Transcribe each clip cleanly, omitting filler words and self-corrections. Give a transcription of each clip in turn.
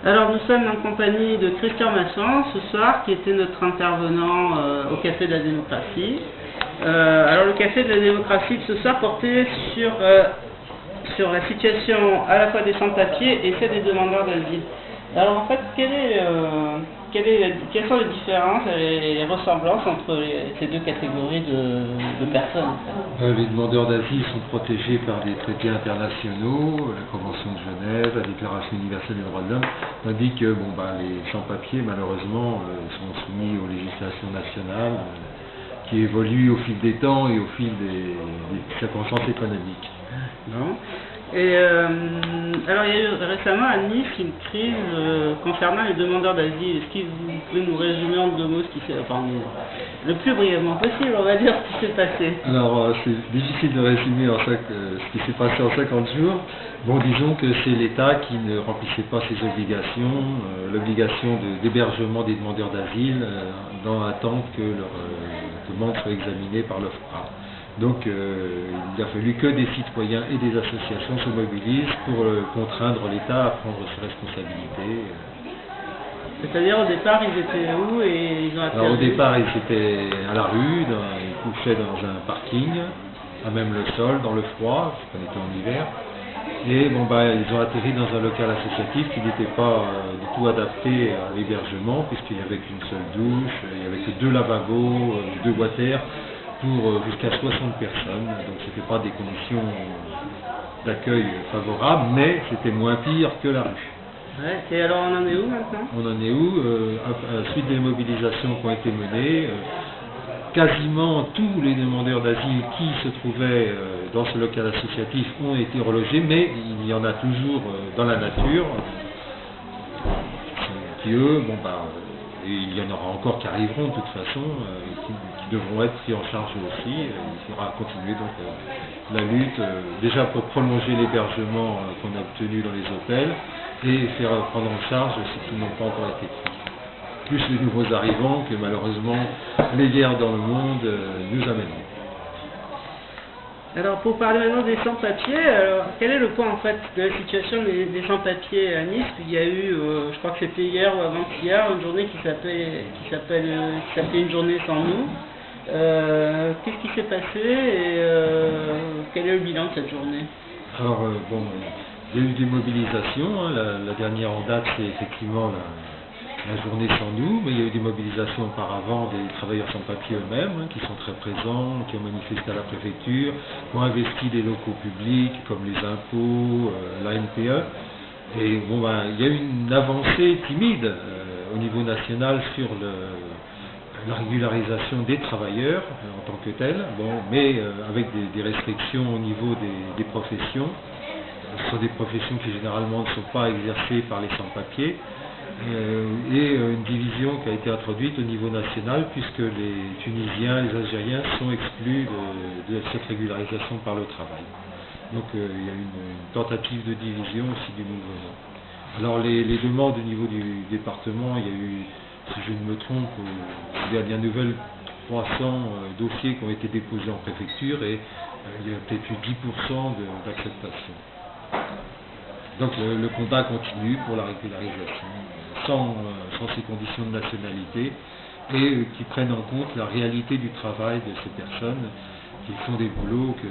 Alors nous sommes en compagnie de Christian Masson ce soir, qui était notre intervenant au Café de la Démocratie. Alors le Café de la Démocratie de ce soir portait sur la situation à la fois des sans-papiers et celle des demandeurs d'asile. Alors en fait, quelles sont les différences et les ressemblances entre ces deux catégories de personnes en fait? Les demandeurs d'asile sont protégés par des traités internationaux, la Convention de Genève, la Déclaration universelle des droits de l'homme, tandis que les sans-papiers, malheureusement, sont soumis aux législations nationales qui évoluent au fil des temps et au fil des circonstances économiques. Non. Et alors il y a eu récemment à Nice une crise concernant les demandeurs d'asile. Est-ce que vous pouvez nous résumer en deux mots ce qui s'est, le plus brièvement possible, on va dire, ce qui s'est passé? Alors c'est difficile de résumer ce qui s'est passé en 50 jours. Bon, disons que c'est l'État qui ne remplissait pas ses obligations, l'obligation d'hébergement des demandeurs d'asile dans l'attente que leur demande soit examinée par l'OFPRA. Donc il a fallu que des citoyens et des associations se mobilisent pour contraindre l'État à prendre ses responsabilités. C'est-à-dire au départ ils étaient où et ils ont atterri? Alors, au départ ils étaient à la rue, ils couchaient dans un parking, à même le sol, dans le froid, parce qu'on était en hiver. Et ils ont atterri dans un local associatif qui n'était pas du tout adapté à l'hébergement, puisqu'il n'y avait qu'une seule douche, il n'y avait que 2 lavabos, 2 water pour jusqu'à 60 personnes. Donc c'était pas des conditions d'accueil favorables, mais c'était moins pire que la rue. Ouais. Et alors on en est où maintenant? On en est où à la suite des mobilisations qui ont été menées, quasiment tous les demandeurs d'asile qui se trouvaient dans ce local associatif ont été relogés, mais il y en a toujours dans la nature qui eux, et il y en aura encore qui arriveront de toute façon, qui devront être pris en charge aussi. Il faudra continuer donc la lutte, déjà pour prolonger l'hébergement qu'on a obtenu dans les hôtels et faire prendre en charge ceux qui n'ont pas encore été pris. Plus les nouveaux arrivants que malheureusement les guerres dans le monde nous amèneront. Alors pour parler maintenant des sans-papiers, quel est le point en fait de la situation des sans-papiers à Nice? Il y a eu, je crois que c'était hier ou avant-hier, une journée qui s'appelait une journée sans nous. Qu'est-ce qui s'est passé et quel est le bilan de cette journée? Alors il y a eu des mobilisations, hein. La dernière en date c'est effectivement la journée sans nous, mais il y a eu des mobilisations auparavant des travailleurs sans papier eux-mêmes, hein, qui sont très présents, qui ont manifesté à la préfecture, qui ont investi des locaux publics comme les impôts, la NPE. Et il y a eu une avancée timide au niveau national sur la régularisation des travailleurs en tant que tels, mais avec des restrictions au niveau des professions. Ce sont des professions qui généralement ne sont pas exercées par les sans-papiers. Et une division qui a été introduite au niveau national puisque les Tunisiens, les Algériens sont exclus de cette régularisation par le travail. Donc il y a une tentative de division aussi du mouvement. Alors les demandes au niveau du département, il y a eu, si je ne me trompe, aux dernières nouvelles, 300 dossiers qui ont été déposés en préfecture et il y a peut-être eu 10% d'acceptation. Donc le combat continue pour la régularisation, sans ces conditions de nationalité, et qui prennent en compte la réalité du travail de ces personnes qui font des boulots que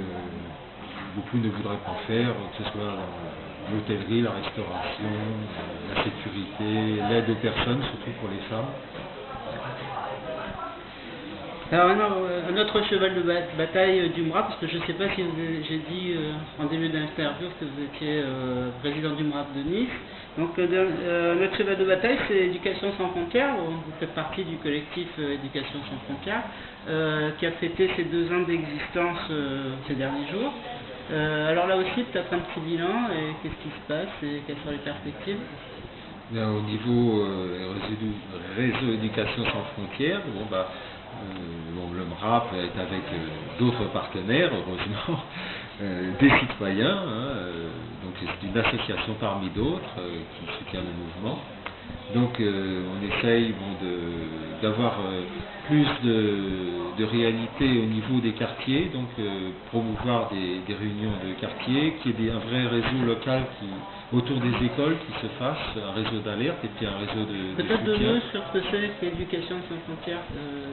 beaucoup ne voudraient pas faire, que ce soit dans l'hôtellerie, la restauration, la sécurité, l'aide aux personnes, surtout pour les femmes. Alors maintenant, un autre cheval de bataille du MRAP, parce que je ne sais pas si j'ai dit en début d'interview que vous étiez président du MRAP de Nice. Donc notre cheval de bataille, c'est Éducation sans frontières. Vous faites partie du collectif Éducation sans frontières, qui a fêté ses 2 ans d'existence ces derniers jours. Alors là aussi, peut-être un petit bilan, et qu'est-ce qui se passe et quelles sont les perspectives? Bien, au niveau réseau Éducation sans frontières, le MRAP est avec d'autres partenaires, heureusement, des citoyens, donc c'est une association parmi d'autres qui soutient le mouvement. Donc on essaye d'avoir plus de réalité au niveau des quartiers, donc promouvoir des réunions de quartier, qu'il y ait un vrai réseau local autour des écoles qui se fasse, un réseau d'alerte et puis un réseau de Peut-être de soutien. mots sur ce que c'est l'éducation sans frontières,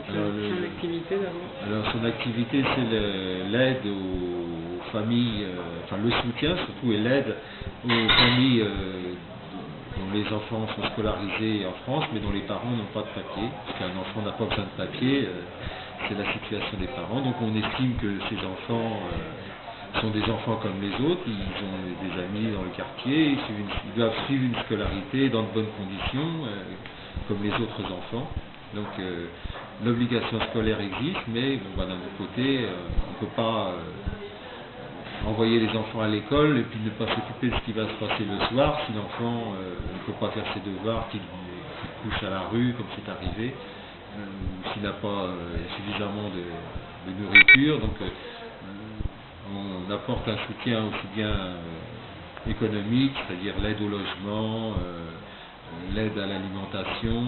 son activité d'abord. Alors son activité c'est l'aide aux familles, enfin le soutien surtout et l'aide aux familles dont les enfants sont scolarisés en France mais dont les parents n'ont pas de papier, parce qu'un enfant n'a pas besoin de papier, c'est la situation des parents, donc on estime que ces enfants sont des enfants comme les autres, ils ont des amis dans le quartier, ils doivent suivre une scolarité dans de bonnes conditions, comme les autres enfants. Donc l'obligation scolaire existe, mais bon, d'un autre côté, on ne peut pas envoyer les enfants à l'école et puis ne pas s'occuper de ce qui va se passer le soir si l'enfant ne peut pas faire ses devoirs, qu'il couche à la rue comme c'est arrivé, s'il n'a pas suffisamment de nourriture. Donc on apporte un soutien aussi bien économique, c'est-à-dire l'aide au logement, l'aide à l'alimentation,